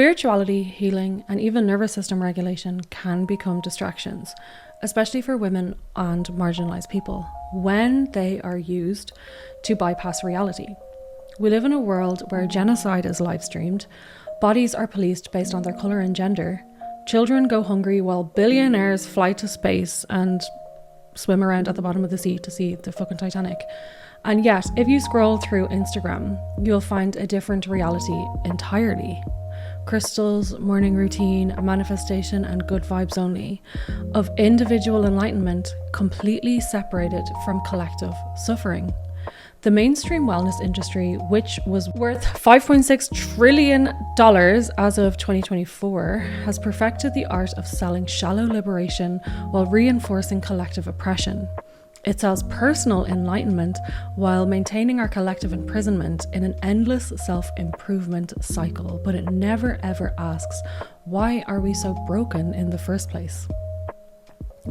Spirituality, healing, and even nervous system regulation can become distractions, especially for women and marginalized people, when they are used to bypass reality. We live in a world where genocide is live streamed, bodies are policed based on their colour and gender, children go hungry while billionaires fly to space and swim around at the bottom of the sea to see the fucking Titanic. And yet, if you scroll through Instagram, you'll find a different reality entirely. Crystals, morning routine, manifestation, and good vibes only, of individual enlightenment completely separated from collective suffering. The mainstream wellness industry, which was worth $5.6 trillion as of 2024, has perfected the art of selling shallow liberation while reinforcing collective oppression. It sells personal enlightenment while maintaining our collective imprisonment in an endless self-improvement cycle, but it never ever asks, why are we so broken in the first place?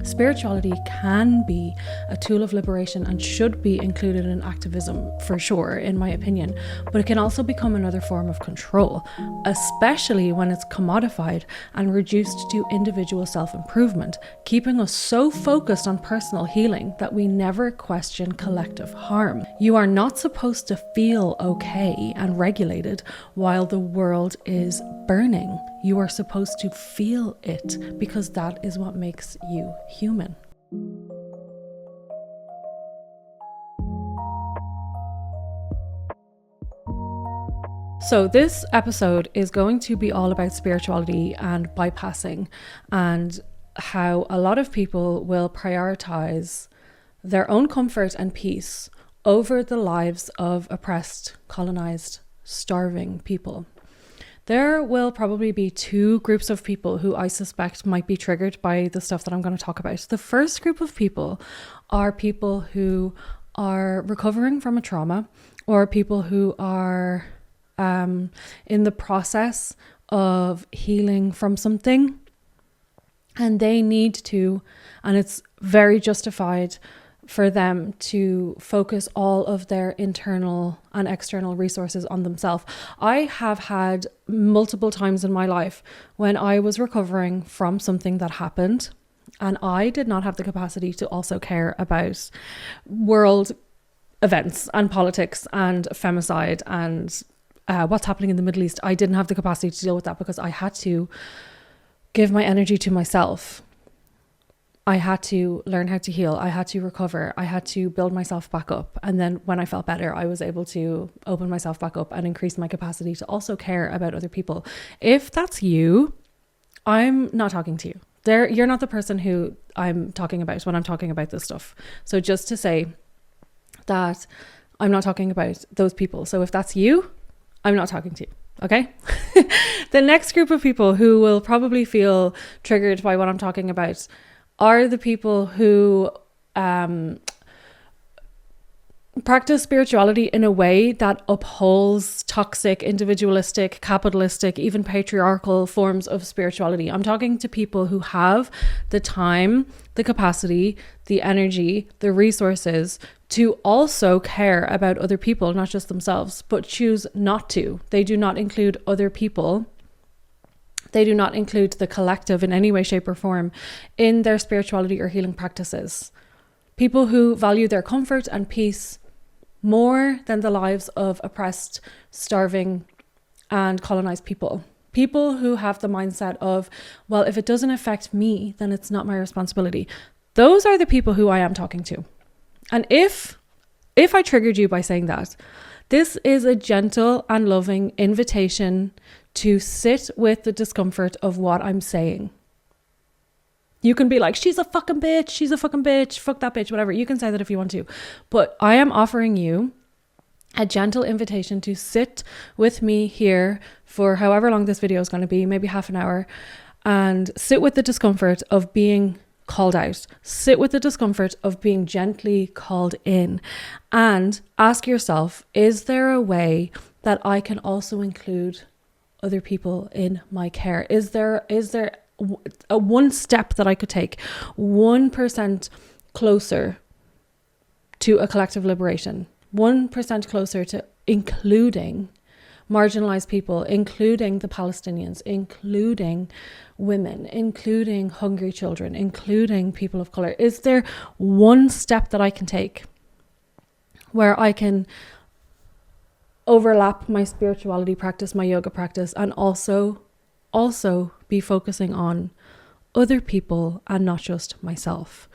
Spirituality can be a tool of liberation and should be included in activism, for sure, in my opinion, but it can also become another form of control, especially when it's commodified and reduced to individual self-improvement, keeping us so focused on personal healing that we never question collective harm. You are not supposed to feel okay and regulated while the world is burning. You are supposed to feel it because that is what makes you human. So this episode is going to be all about spirituality and bypassing, and how a lot of people will prioritize their own comfort and peace over the lives of oppressed, colonized, starving people. There will probably be two groups of people who I suspect might be triggered by the stuff that I'm going to talk about. The first group of people are people who are recovering from a trauma, or people who are in the process of healing from something, and they need to, and it's very justified for them to focus all of their internal and external resources on themselves. I have had multiple times in my life when I was recovering from something that happened, and I did not have the capacity to also care about world events and politics and femicide and what's happening in the Middle East. I didn't have the capacity to deal with that because I had to give my energy to myself. I had to learn how to heal. I had to recover. I had to build myself back up. And then when I felt better, I was able to open myself back up and increase my capacity to also care about other people. If that's you, I'm not talking to you. You're not the person who I'm talking about when I'm talking about this stuff. So just to say that I'm not talking about those people. So if that's you, I'm not talking to you. Okay. The next group of people who will probably feel triggered by what I'm talking about are the people who practice spirituality in a way that upholds toxic, individualistic, capitalistic, even patriarchal forms of spirituality. I'm talking to people who have the time, the capacity, the energy, the resources to also care about other people, not just themselves, but choose not to. They do not include other people. They do not include the collective in any way, shape, or form in their spirituality or healing practices. People who value their comfort and peace more than the lives of oppressed, starving, and colonized people. People who have the mindset of, well, if it doesn't affect me, then it's not my responsibility. Those are the people who I am talking to. And if I triggered you by saying that, this is a gentle and loving invitation to sit with the discomfort of what I'm saying. You can be like, she's a fucking bitch, fuck that bitch, whatever. You can say that if you want to. But I am offering you a gentle invitation to sit with me here for however long this video is going to be, maybe half an hour, and sit with the discomfort of being called out. Sit with the discomfort of being gently called in, and ask yourself, is there a way that I can also include other people in my care? Is there a one step that I could take 1% closer to a collective liberation, 1% closer to including marginalized people, including the Palestinians, including women, including hungry children, including people of color? Is there one step that I can take where I can overlap my spirituality practice, my yoga practice, and also be focusing on other people and not just myself?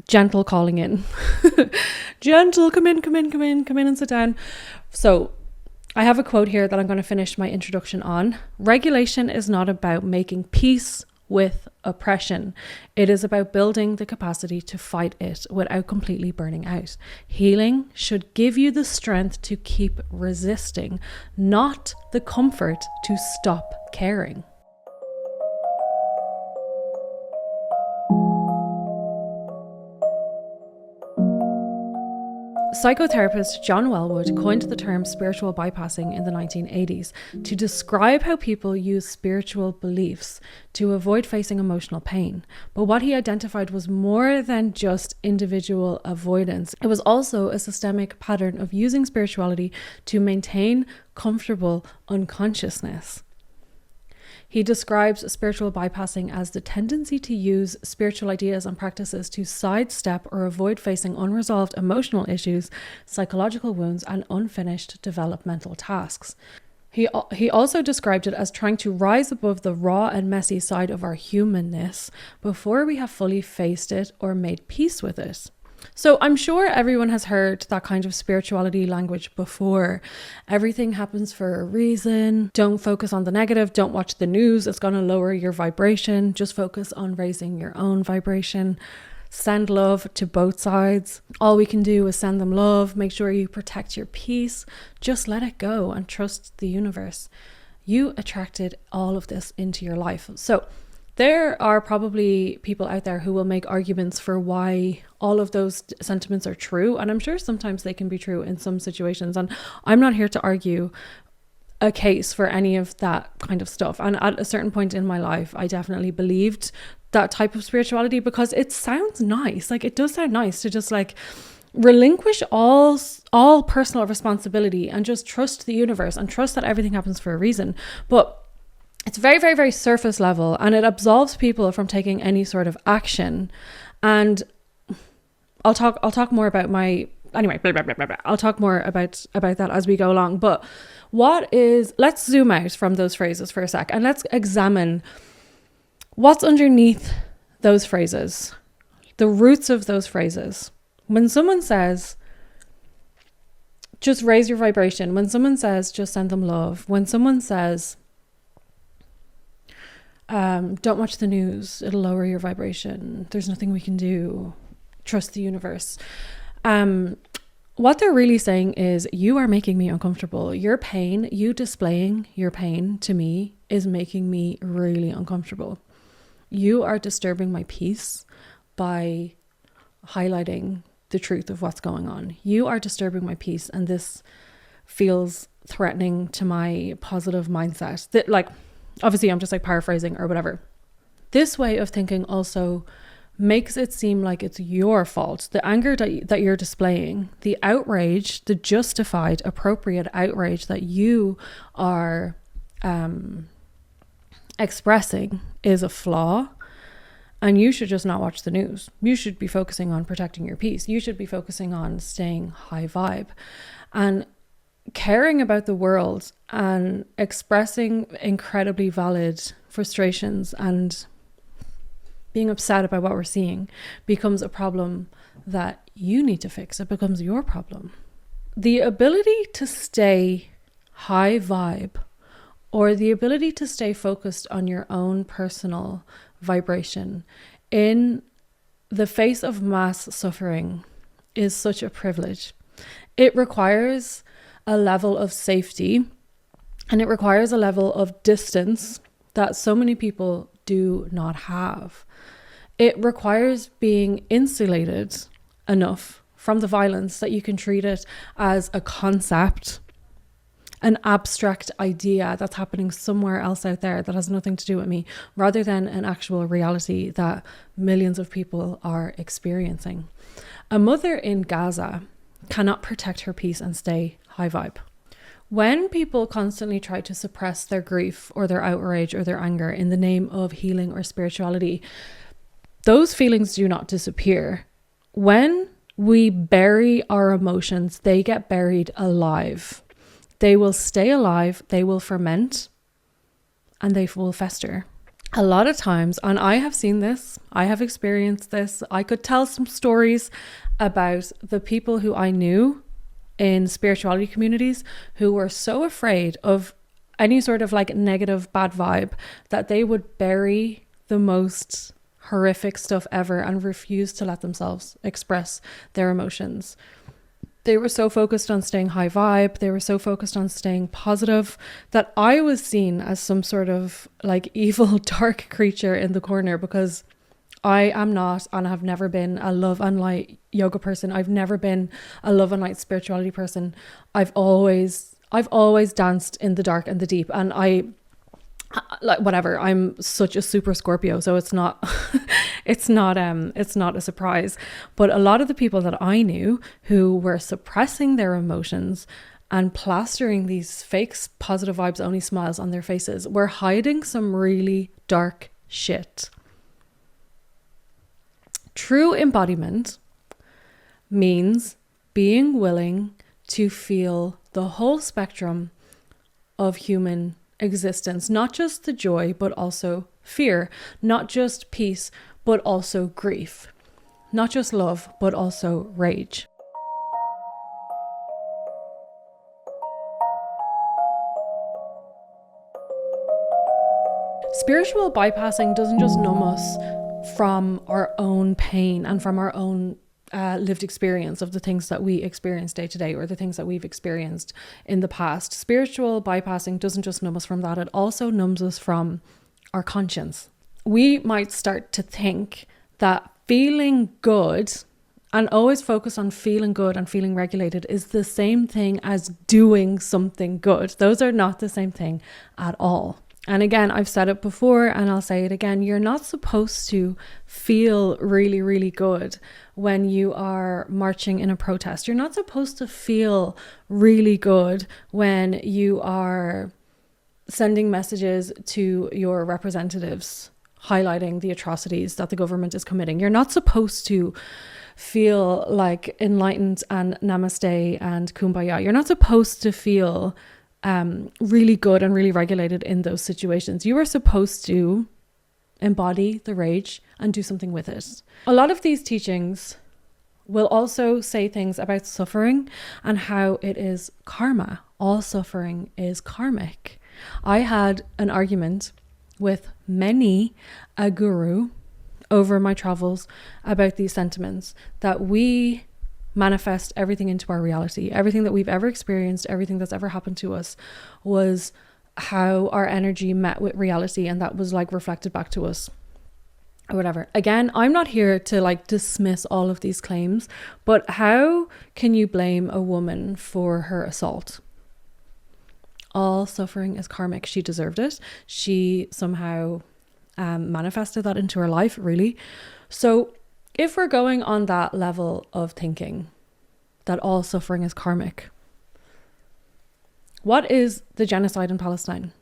Gentle calling in. Gentle, come in and sit down. So I have a quote here that I'm going to finish my introduction on. Regulation is not about making peace with oppression. It is about building the capacity to fight it without completely burning out. Healing should give you the strength to keep resisting, not the comfort to stop caring. Psychotherapist John Wellwood coined the term spiritual bypassing in the 1980s to describe how people use spiritual beliefs to avoid facing emotional pain. But what he identified was more than just individual avoidance. It was also a systemic pattern of using spirituality to maintain comfortable unconsciousness. He describes spiritual bypassing as the tendency to use spiritual ideas and practices to sidestep or avoid facing unresolved emotional issues, psychological wounds, and unfinished developmental tasks. He also described it as trying to rise above the raw and messy side of our humanness before we have fully faced it or made peace with it. So I'm sure everyone has heard that kind of spirituality language before. Everything happens for a reason. Don't focus on the negative. Don't watch the news. It's going to lower your vibration. Just focus on raising your own vibration. Send love to both sides. All we can do is send them love. Make sure you protect your peace. Just let it go and trust the universe. You attracted all of this into your life. So there are probably people out there who will make arguments for why all of those sentiments are true. And I'm sure sometimes they can be true in some situations. And I'm not here to argue a case for any of that kind of stuff. And at a certain point in my life, I definitely believed that type of spirituality because it sounds nice. Like, it does sound nice to just like relinquish all personal responsibility and just trust the universe and trust that everything happens for a reason. But it's very, very, very surface level, and it absolves people from taking any sort of action. And I'll talk more about I'll talk more about that as we go along. But let's zoom out from those phrases for a sec and let's examine what's underneath those phrases, the roots of those phrases. When someone says, just raise your vibration, when someone says, just send them love, when someone says, don't watch the news, it'll lower your vibration, there's nothing we can do, trust the universe. What they're really saying is, you are making me uncomfortable. Your pain, you displaying your pain to me is making me really uncomfortable. You are disturbing my peace by highlighting the truth of what's going on. You are disturbing my peace, and this feels threatening to my positive mindset. That, like, obviously I'm just like paraphrasing or whatever. This way of thinking also makes it seem like it's your fault. The anger that you're displaying, the outrage, the justified, appropriate outrage that you are expressing is a flaw, and you should just not watch the news. You should be focusing on protecting your peace. You should be focusing on staying high vibe and caring about the world and expressing incredibly valid frustrations and being upset about what we're seeing becomes a problem that you need to fix. It becomes your problem. The ability to stay high vibe, or the ability to stay focused on your own personal vibration in the face of mass suffering, is such a privilege. It requires a level of safety, and it requires a level of distance that so many people do not have. It requires being insulated enough from the violence that you can treat it as a concept, an abstract idea that's happening somewhere else out there that has nothing to do with me, rather than an actual reality that millions of people are experiencing. A mother in Gaza cannot protect her peace and stay high vibe. When people constantly try to suppress their grief or their outrage or their anger in the name of healing or spirituality, those feelings do not disappear. When we bury our emotions, they get buried alive. They will stay alive, they will ferment, and they will fester. A lot of times, and I have seen this, I have experienced this, I could tell some stories about the people who I knew in spirituality communities who were so afraid of any sort of like negative bad vibe that they would bury the most horrific stuff ever and refuse to let themselves express their emotions. They were so focused on staying high vibe, they were so focused on staying positive, that I was seen as some sort of like evil dark creature in the corner, because I am not and have never been a love and light yoga person. I've never been a love and light spirituality person. I've always danced in the dark and the deep, and like whatever, I'm such a super Scorpio, so it's not it's not a surprise. But a lot of the people that I knew who were suppressing their emotions and plastering these fake positive vibes only smiles on their faces were hiding some really dark shit. True embodiment means being willing to feel the whole spectrum of human existence, not just the joy, but also fear, not just peace, but also grief, not just love, but also rage. Spiritual bypassing doesn't just numb us from our own pain and from our own lived experience of the things that we experience day to day, or the things that we've experienced in the past. Spiritual bypassing doesn't just numb us from that, it also numbs us from our conscience. We might start to think that feeling good, and always focus on feeling good and feeling regulated, is the same thing as doing something good. Those are not the same thing at all. And again, I've said it before and I'll say it again, you're not supposed to feel really, really good when you are marching in a protest. You're not supposed to feel really good when you are sending messages to your representatives highlighting the atrocities that the government is committing. You're not supposed to feel like enlightened and namaste and kumbaya. You're not supposed to feel really good and really regulated in those situations. You are supposed to embody the rage and do something with it. A lot of these teachings will also say things about suffering and how it is karma. All suffering is karmic. I had an argument with many a guru over my travels about these sentiments, that we manifest everything into our reality. Everything that we've ever experienced, everything that's ever happened to us, was how our energy met with reality, and that was like reflected back to us or whatever. Again, I'm not here to like dismiss all of these claims, but how can you blame a woman for her assault? All suffering is karmic. She deserved it. She somehow manifested that into her life, really. So if we're going on that level of thinking that all suffering is karmic, what is the genocide in Palestine?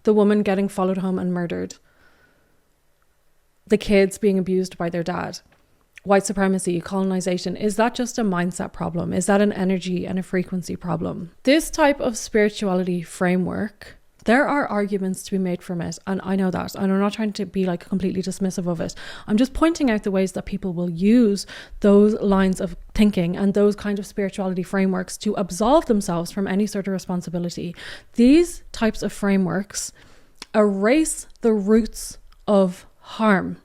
The woman getting followed home and murdered. The kids being abused by their dad. White supremacy, colonization. Is that just a mindset problem? Is that an energy and a frequency problem? This type of spirituality framework, there are arguments to be made from it, and I know that, and I'm not trying to be like completely dismissive of it. I'm just pointing out the ways that people will use those lines of thinking and those kind of spirituality frameworks to absolve themselves from any sort of responsibility. These types of frameworks erase the roots of harm.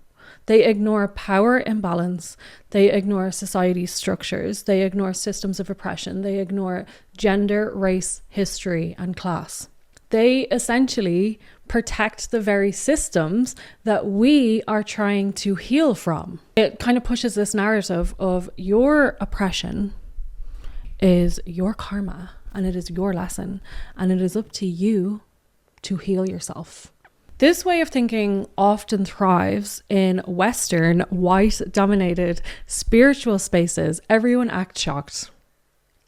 They ignore power imbalance. They ignore society structures. They ignore systems of oppression. They ignore gender, race, history, and class. They essentially protect the very systems that we are trying to heal from. It kind of pushes this narrative of your oppression is your karma, and it is your lesson, and it is up to you to heal yourself. This way of thinking often thrives in Western, white-dominated spiritual spaces. Everyone acts shocked.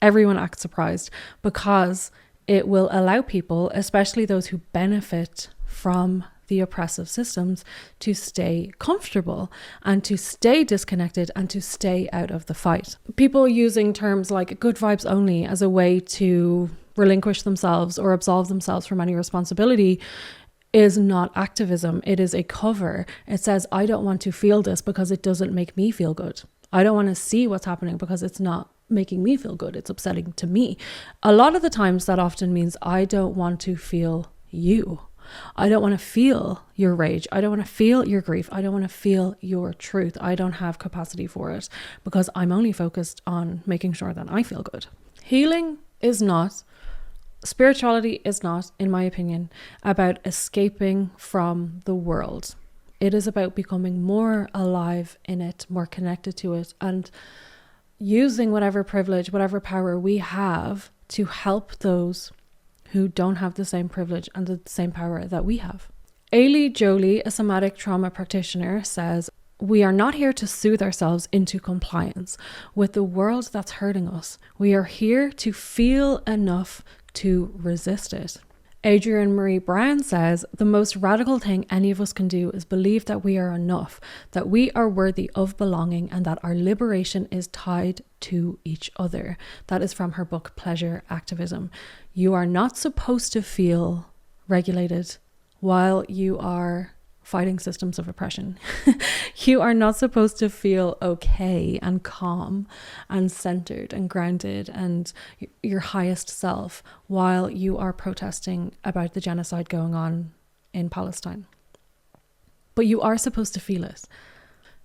Everyone acts surprised because it will allow people, especially those who benefit from the oppressive systems, to stay comfortable and to stay disconnected and to stay out of the fight. People using terms like good vibes only as a way to relinquish themselves or absolve themselves from any responsibility is not activism. It is a cover. It says, I don't want to feel this because it doesn't make me feel good. I don't want to see what's happening because it's not making me feel good. It's upsetting to me. A lot of the times that often means I don't want to feel you. I don't want to feel your rage. I don't want to feel your grief. I don't want to feel your truth. I don't have capacity for it because I'm only focused on making sure that I feel good. Healing is not, spirituality is not, in my opinion, about escaping from the world. It is about becoming more alive in it, more connected to it, and using whatever privilege, whatever power we have to help those who don't have the same privilege and the same power that we have. Ailey Jolie, a somatic trauma practitioner, says, we are not here to soothe ourselves into compliance with the world that's hurting us. We are here to feel enough to resist it. Adrienne Marie Brown says, the most radical thing any of us can do is believe that we are enough, that we are worthy of belonging, and that our liberation is tied to each other. That is from her book, Pleasure Activism. You are not supposed to feel regulated while you are fighting systems of oppression. You are not supposed to feel okay and calm and centered and grounded and your highest self while you are protesting about the genocide going on in Palestine. But you are supposed to feel it.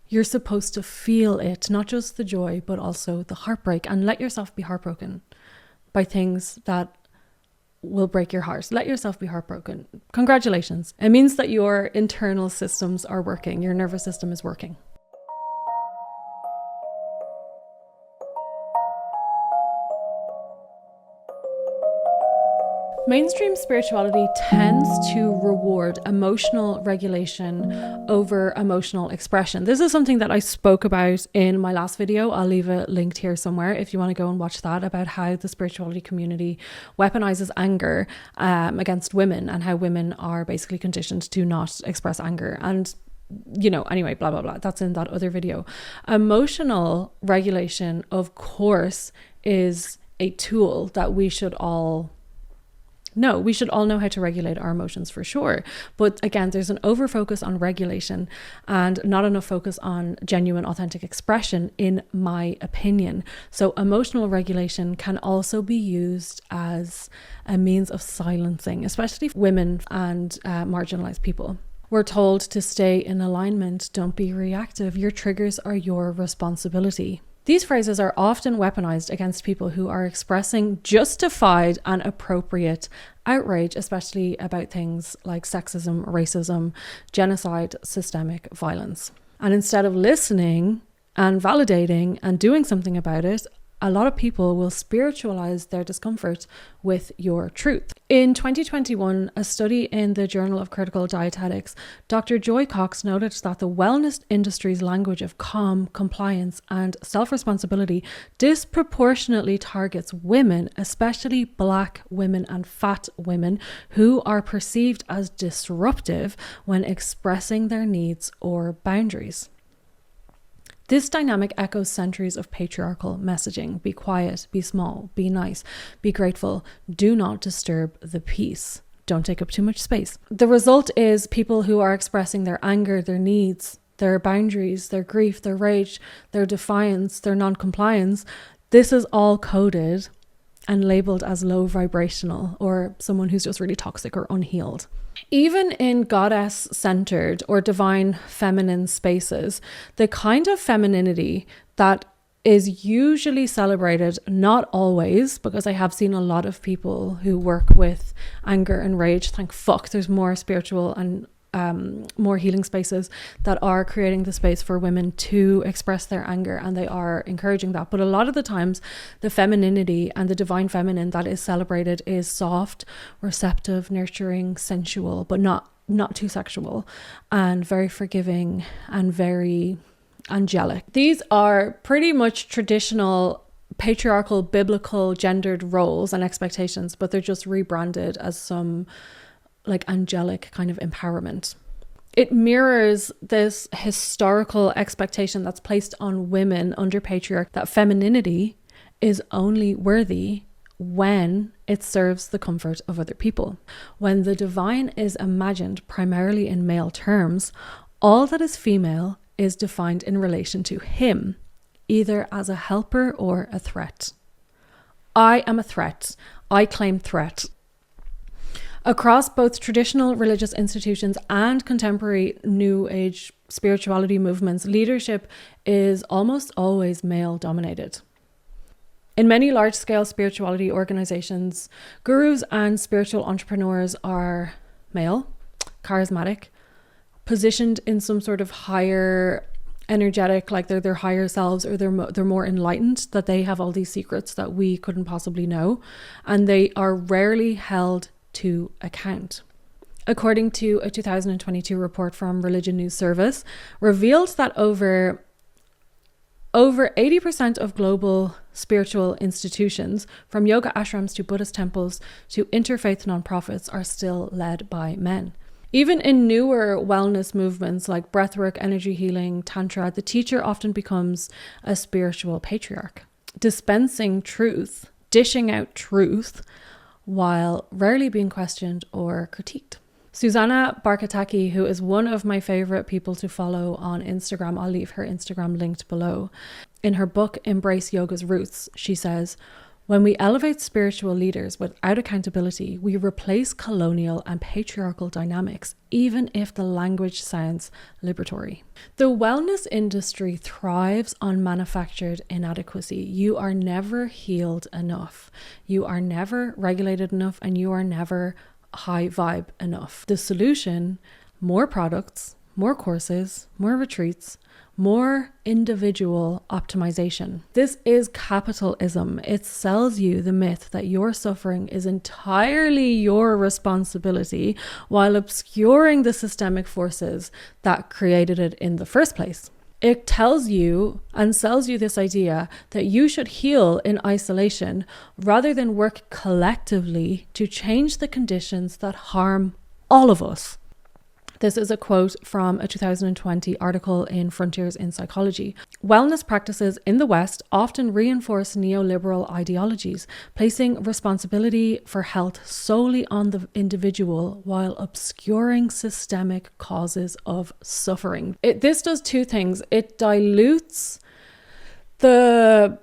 You're supposed to feel it, not just the joy, but also the heartbreak, and let yourself be heartbroken by things that will break your heart. Let yourself be heartbroken. Congratulations. It means that your internal systems are working. Your nervous system is working. Mainstream spirituality tends to reward emotional regulation over emotional expression. This is something that I spoke about in my last video. I'll leave it linked here somewhere if you want to go and watch that, about how the spirituality community weaponizes anger against women, and how women are basically conditioned to not express anger. And anyway, blah, blah, blah. That's in that other video. Emotional regulation, of course, is a tool that we should all know. We should all know how to regulate our emotions, for sure. But again, there's an over focus on regulation and not enough focus on genuine, authentic expression, in my opinion. So emotional regulation can also be used as a means of silencing, especially women and marginalized people. We're told to stay in alignment, don't be reactive. Your triggers are your responsibility. These phrases are often weaponized against people who are expressing justified and appropriate outrage, especially about things like sexism, racism, genocide, systemic violence. And instead of listening and validating and doing something about it, a lot of people will spiritualize their discomfort with your truth. In 2021, a study in the Journal of Critical Dietetics, Dr. Joy Cox noted that the wellness industry's language of calm, compliance, and self-responsibility disproportionately targets women, especially Black women and fat women, who are perceived as disruptive when expressing their needs or boundaries. This dynamic echoes centuries of patriarchal messaging. Be quiet, be small, be nice, be grateful, do not disturb the peace, don't take up too much space. The result is people who are expressing their anger, their needs, their boundaries, their grief, their rage, their defiance, their non-compliance. This is all coded and labeled as low vibrational, or someone who's just really toxic or unhealed. Even in goddess-centered or divine feminine spaces, the kind of femininity that is usually celebrated, not always, because I have seen a lot of people who work with anger and rage. Thank fuck there's more spiritual and more healing spaces that are creating the space for women to express their anger, and they are encouraging that. But a lot of the times, the femininity and the divine feminine that is celebrated is soft, receptive, nurturing, sensual, but not too sexual, and very forgiving and very angelic. These are pretty much traditional patriarchal, biblical, gendered roles and expectations, but they're just rebranded as some like angelic kind of empowerment. It mirrors this historical expectation that's placed on women under patriarchy, that femininity is only worthy when it serves the comfort of other people. When the divine is imagined primarily in male terms, all that is female is defined in relation to him, either as a helper or a threat. I am a threat. I claim threat. Across both traditional religious institutions and contemporary New Age spirituality movements, leadership is almost always male dominated. In many large-scale spirituality organizations, gurus and spiritual entrepreneurs are male, charismatic, positioned in some sort of higher energetic, like they're their higher selves, or they're more enlightened, that they have all these secrets that we couldn't possibly know, and they are rarely held to account. According to a 2022 report from Religion News Service, revealed that over 80% of global spiritual institutions, from yoga ashrams to Buddhist temples to interfaith nonprofits, are still led by men. Even in newer wellness movements like breathwork, energy healing, tantra, the teacher often becomes a spiritual patriarch, dispensing truth, dishing out truth, while rarely being questioned or critiqued. Susanna Barkataki, who is one of my favorite people to follow on Instagram, I'll leave her Instagram linked below. In her book, Embrace Yoga's Roots, she says, when we elevate spiritual leaders without accountability, we replace colonial and patriarchal dynamics, even if the language sounds liberatory. The wellness industry thrives on manufactured inadequacy. You are never healed enough. You are never regulated enough, and you are never high vibe enough. The solution: more products, more courses, more retreats, more individual optimization. This is capitalism. It sells you the myth that your suffering is entirely your responsibility, while obscuring the systemic forces that created it in the first place. It tells you and sells you this idea that you should heal in isolation rather than work collectively to change the conditions that harm all of us. This is a quote from a 2020 article in Frontiers in Psychology. Wellness practices in the West often reinforce neoliberal ideologies, placing responsibility for health solely on the individual while obscuring systemic causes of suffering. This does two things. It dilutes the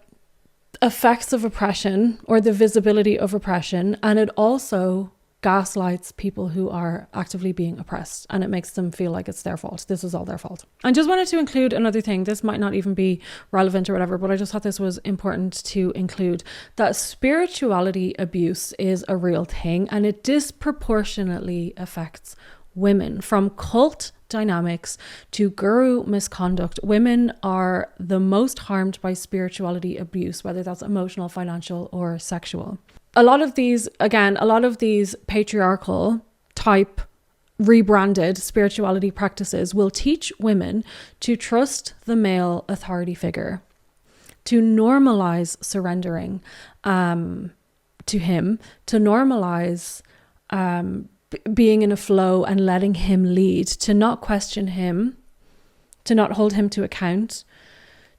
effects of oppression, or the visibility of oppression, and it also gaslights people who are actively being oppressed, and it makes them feel like it's their fault. This is all their fault. I just wanted to include another thing. This might not even be relevant or whatever, but I just thought this was important to include, that spirituality abuse is a real thing, and it disproportionately affects women. From cult dynamics to guru misconduct, women are the most harmed by spirituality abuse, whether that's emotional, financial, or sexual. A lot of these patriarchal type rebranded spirituality practices will teach women to trust the male authority figure, to normalize surrendering to him, to normalize being in a flow and letting him lead, to not question him, to not hold him to account,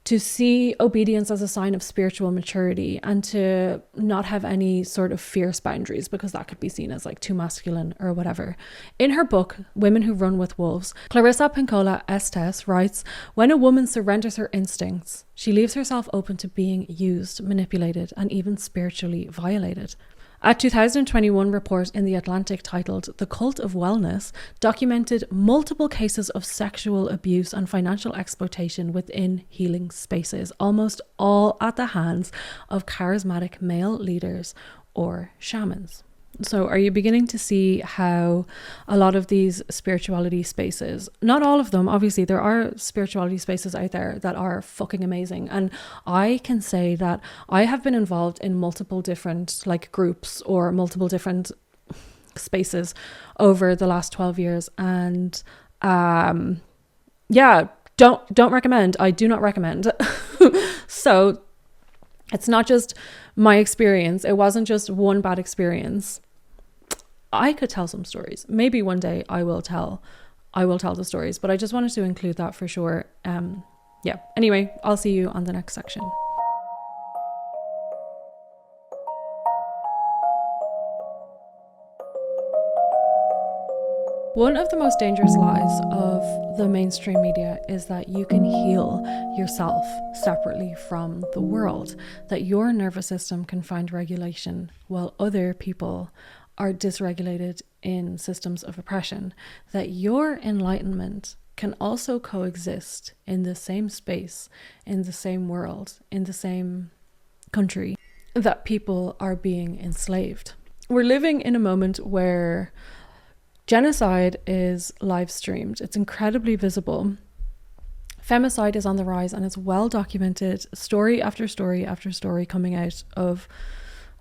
to see obedience as a sign of spiritual maturity, and to not have any sort of fierce boundaries because that could be seen as like too masculine or whatever. In her book, Women Who Run with Wolves, Clarissa Pinkola Estes writes, when a woman surrenders her instincts, she leaves herself open to being used, manipulated, and even spiritually violated. A 2021 report in The Atlantic titled The Cult of Wellness documented multiple cases of sexual abuse and financial exploitation within healing spaces, almost all at the hands of charismatic male leaders or shamans. So are you beginning to see how a lot of these spirituality spaces, not all of them, obviously there are spirituality spaces out there that are fucking amazing. And I can say that I have been involved in multiple different like groups or multiple different spaces over the last 12 years. And don't recommend. I do not recommend. So It's not just my experience. It wasn't just one bad experience. I could tell some stories. Maybe one day I will tell the stories, but I just wanted to include that for sure. Yeah. Anyway, I'll see you on the next section. One of the most dangerous lies of the mainstream media is that you can heal yourself separately from the world, that your nervous system can find regulation while other people are dysregulated in systems of oppression, that your enlightenment can also coexist in the same space, in the same world, in the same country, that people are being enslaved. We're living in a moment where genocide is live streamed. It's incredibly visible. Femicide is on the rise, and it's well documented, story after story after story coming out of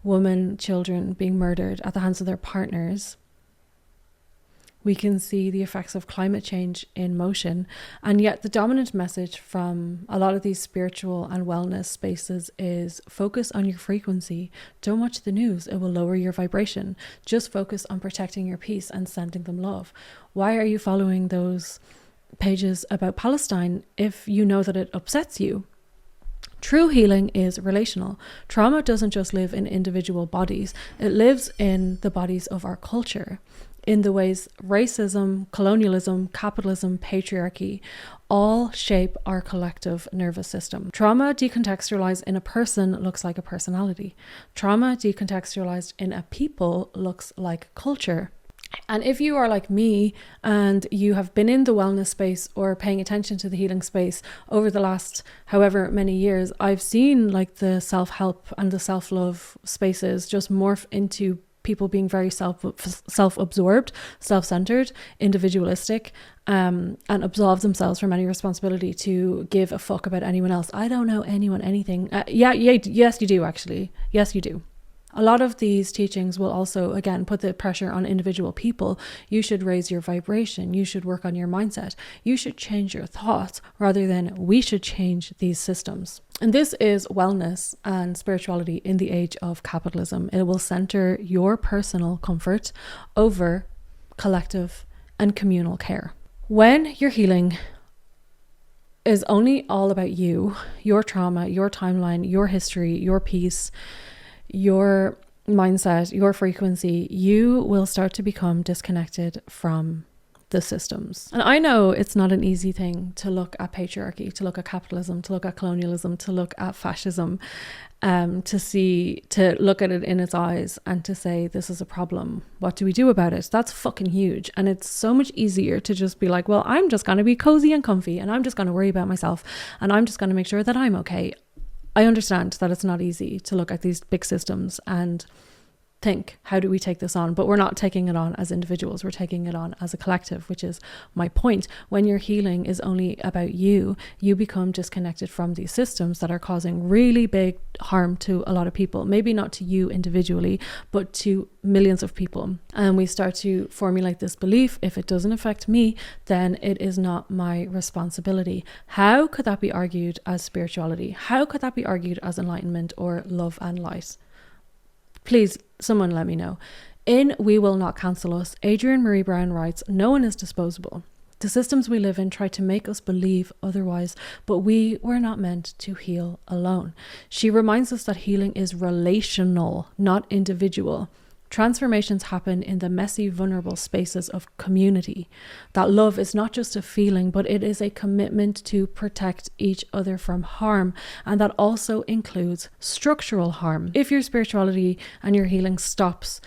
women, children being murdered at the hands of their partners. We can see the effects of climate change in motion, and yet the dominant message from a lot of these spiritual and wellness spaces is focus on your frequency. Don't watch the news, it will lower your vibration. Just focus on protecting your peace and sending them love. Why are you following those pages about Palestine if you know that it upsets you? True healing is relational. Trauma doesn't just live in individual bodies, it lives in the bodies of our culture, in the ways racism, colonialism, capitalism, patriarchy all shape our collective nervous system. Trauma decontextualized in a person looks like a personality. Trauma decontextualized in a people looks like culture. And if you are like me and you have been in the wellness space or paying attention to the healing space over the last however many years, I've seen like the self-help and the self-love spaces just morph into people being very self-absorbed, self-centered, individualistic, and absolve themselves from any responsibility to give a fuck about anyone else. I don't know anyone, anything. Yes, you do actually. Yes, you do. A lot of these teachings will also, again, put the pressure on individual people. You should raise your vibration. You should work on your mindset. You should change your thoughts rather than we should change these systems. And this is wellness and spirituality in the age of capitalism. It will center your personal comfort over collective and communal care. When your healing is only all about you, your trauma, your timeline, your history, your peace, your mindset, your frequency, you will start to become disconnected from the systems. And I know it's not an easy thing to look at patriarchy, to look at capitalism, to look at colonialism, to look at fascism, to look at it in its eyes and to say, this is a problem. What do we do about it? That's fucking huge. And it's so much easier to just be like, well, I'm just going to be cozy and comfy and I'm just going to worry about myself and I'm just going to make sure that I'm okay. I understand that it's not easy to look at these big systems and think, how do we take this on? But we're not taking it on as individuals. We're taking it on as a collective, which is my point. When your healing is only about you, you become disconnected from these systems that are causing really big harm to a lot of people. Maybe not to you individually, but to millions of people. And we start to formulate this belief, if it doesn't affect me, then it is not my responsibility. How could that be argued as spirituality? How could that be argued as enlightenment or love and light? Please, someone let me know. In We Will Not Cancel Us, Adrienne Marie Brown writes, no one is disposable. The systems we live in try to make us believe otherwise, but we were not meant to heal alone. She reminds us that healing is relational, not individual. Transformations happen in the messy, vulnerable spaces of community. That love is not just a feeling, but it is a commitment to protect each other from harm. And that also includes structural harm. If your spirituality and your healing stops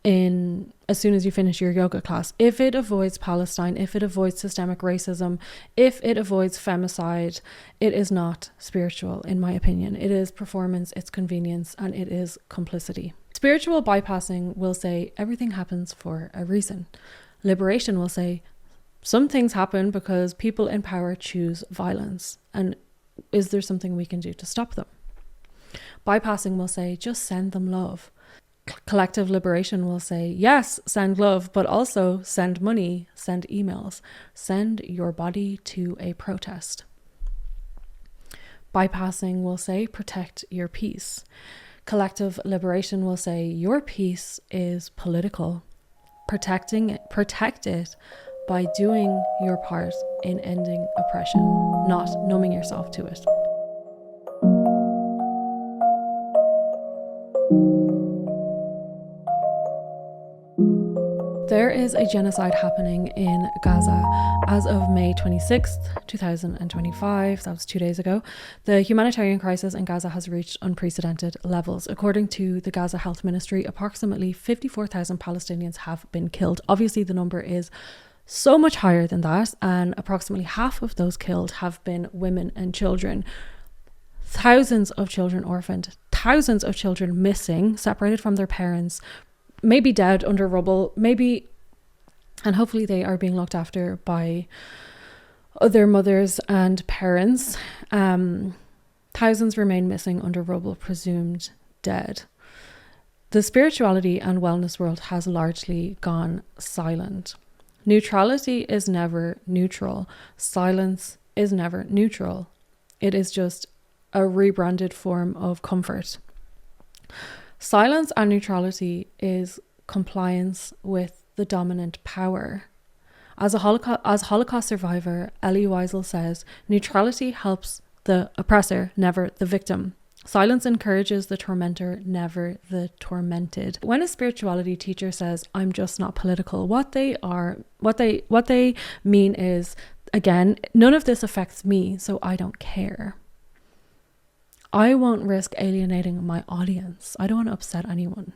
as soon as you finish your yoga class, if it avoids Palestine, if it avoids systemic racism, if it avoids femicide, it is not spiritual, in my opinion. It is performance, it's convenience, and it is complicity. Spiritual bypassing will say everything happens for a reason. Liberation will say some things happen because people in power choose violence. And is there something we can do to stop them? Bypassing will say just send them love. Collective liberation will say, yes, send love, but also send money, send emails, send your body to a protest. Bypassing will say, protect your peace. Collective liberation will say, your peace is political. Protect it by doing your part in ending oppression, not numbing yourself to it. There is a genocide happening in Gaza. As of May 26th, 2025, that was 2 days ago, the humanitarian crisis in Gaza has reached unprecedented levels. According to the Gaza Health Ministry, approximately 54,000 Palestinians have been killed. Obviously, the number is so much higher than that, and approximately half of those killed have been women and children. Thousands of children orphaned, thousands of children missing, separated from their parents, maybe dead under rubble, and hopefully they are being looked after by their mothers and parents. Thousands remain missing under rubble, presumed dead. The spirituality and wellness world has largely gone silent. Neutrality is never neutral. Silence is never neutral. It is just a rebranded form of comfort. Silence and neutrality is compliance with the dominant power. As a Holocaust survivor, Elie Wiesel says, neutrality helps the oppressor, never the victim. Silence encourages the tormentor, never the tormented. When a spirituality teacher says, I'm just not political, what they mean is, again, none of this affects me, so I don't care. I won't risk alienating my audience. I don't want to upset anyone.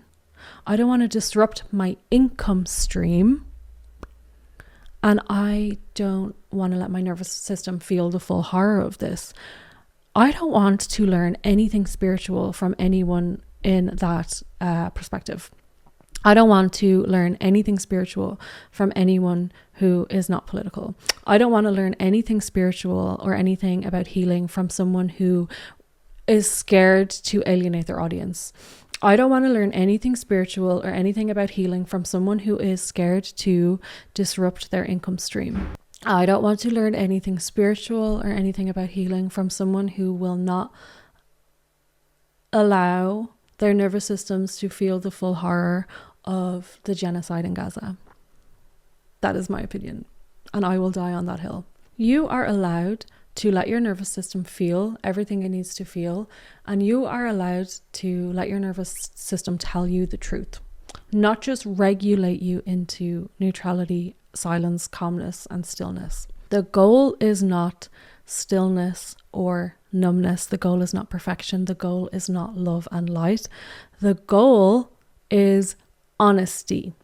I don't want to disrupt my income stream. And I don't want to let my nervous system feel the full horror of this. I don't want to learn anything spiritual from anyone in that perspective. I don't want to learn anything spiritual from anyone who is not political. I don't want to learn anything spiritual or anything about healing from someone who is scared to alienate their audience. I don't want to learn anything spiritual or anything about healing from someone who is scared to disrupt their income stream. I don't want to learn anything spiritual or anything about healing from someone who will not allow their nervous systems to feel the full horror of the genocide in Gaza. That is my opinion, and I will die on that hill. You are allowed to let your nervous system feel everything it needs to feel, and you are allowed to let your nervous system tell you the truth, not just regulate you into neutrality, silence, calmness, and stillness. The goal is not stillness or numbness. The goal is not perfection. The goal is not love and light. The goal is honesty,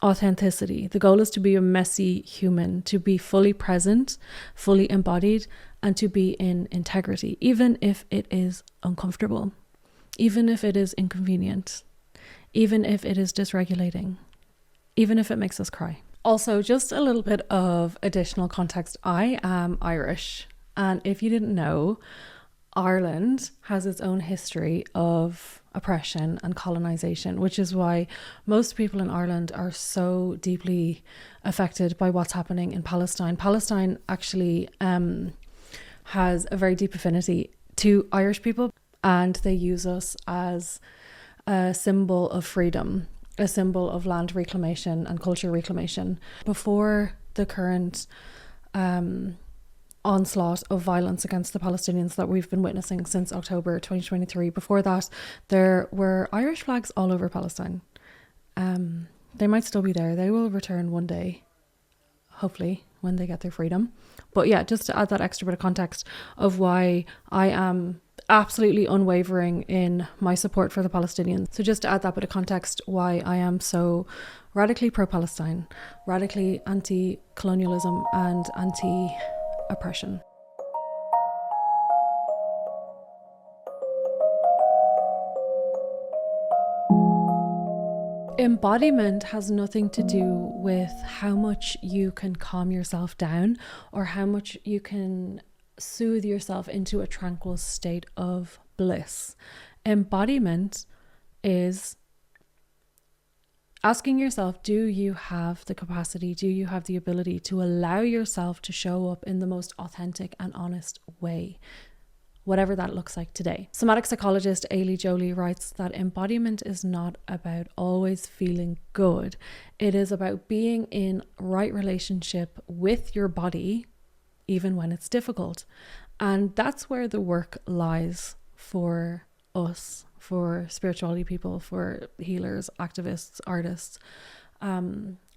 authenticity. The goal is to be a messy human, to be fully present, fully embodied, and to be in integrity, even if it is uncomfortable, even if it is inconvenient, even if it is dysregulating, even if it makes us cry. Also, just a little bit of additional context. I am Irish, and if you didn't know, Ireland has its own history of oppression and colonization, which is why most people in Ireland are so deeply affected by what's happening in Palestine. Palestine actually has a very deep affinity to Irish people, and they use us as a symbol of freedom, a symbol of land reclamation and culture reclamation. Before the current onslaught of violence against the Palestinians that we've been witnessing since October 2023, before that, there were Irish flags all over Palestine. They might still be there. They will return one day, hopefully, when they get their freedom. But yeah, just to add that extra bit of context of why I am absolutely unwavering in my support for the Palestinians. So just to add that bit of context, why I am so radically pro-Palestine, radically anti-colonialism and anti-oppression. Embodiment has nothing to do with how much you can calm yourself down or how much you can soothe yourself into a tranquil state of bliss. Embodiment is asking yourself, do you have the capacity, do you have the ability to allow yourself to show up in the most authentic and honest way? whatever that looks like today. Somatic psychologist Ailey Jolie writes that embodiment is not about always feeling good. It is about being in right relationship with your body, even when it's difficult. And that's where the work lies for us, for spirituality people, for healers, activists, artists.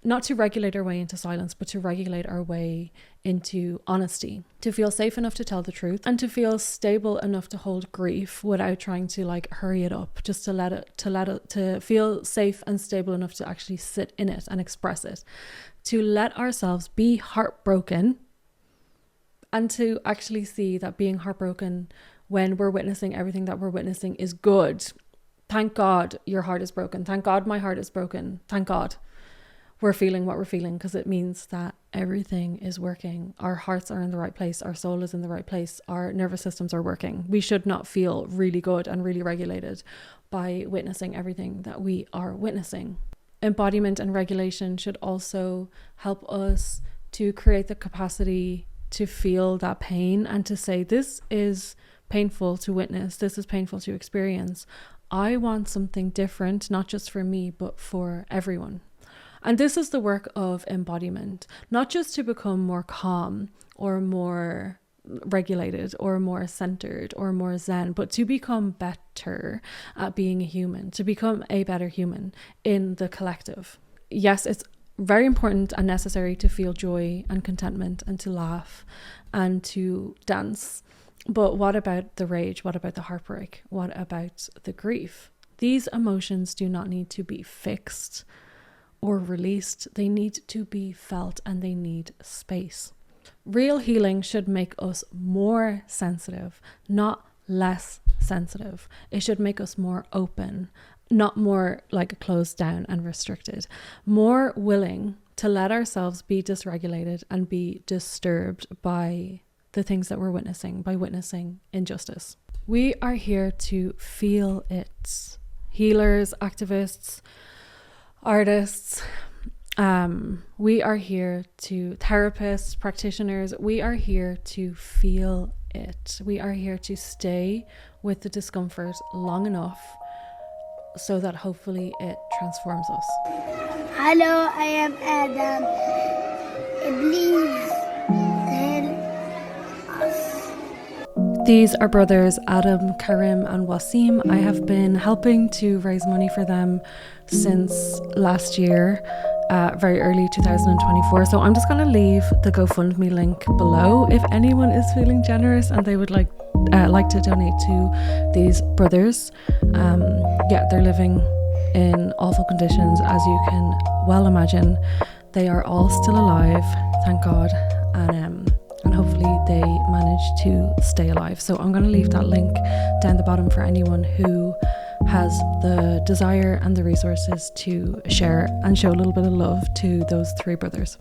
Not to regulate our way into silence, but to regulate our way into honesty, to feel safe enough to tell the truth, and to feel stable enough to hold grief without trying to like hurry it up, just to feel safe and stable enough to actually sit in it and express it, to let ourselves be heartbroken, and to actually see that being heartbroken when we're witnessing everything that we're witnessing is good. Thank God your heart is broken. Thank God my heart is broken. Thank God we're feeling what we're feeling, because it means that everything is working. Our hearts are in the right place. Our soul is in the right place. Our nervous systems are working. We should not feel really good and really regulated by witnessing everything that we are witnessing. Embodiment and regulation should also help us to create the capacity to feel that pain and to say, this is painful to witness. This is painful to experience. I want something different, not just for me, but for everyone. And this is the work of embodiment, not just to become more calm or more regulated or more centered or more zen, but to become better at being a human, to become a better human in the collective. Yes, it's very important and necessary to feel joy and contentment and to laugh and to dance. But what about the rage? What about the heartbreak? What about the grief? These emotions do not need to be fixed or released. They need to be felt and they need space. Real healing should make us more sensitive, not less sensitive. It should make us more open, not more like closed down and restricted, more willing to let ourselves be dysregulated and be disturbed by the things that we're witnessing, by witnessing injustice. We are here to feel it. Healers, activists, artists, we are here to therapists, practitioners, we are here to feel it. We are here to stay with the discomfort long enough so that hopefully it transforms us. Hello, I am Adam. Please tell us. These are brothers Adam, Karim and Wasim. I have been helping to raise money for them since last year, very early 2024. So I'm just going to leave the GoFundMe link below. If anyone is feeling generous and they would like to donate to these brothers, they're living in awful conditions, as you can well imagine. They are all still alive, thank God, and hopefully they manage to stay alive. So I'm going to leave that link down the bottom for anyone who has the desire and the resources to share and show a little bit of love to those three brothers.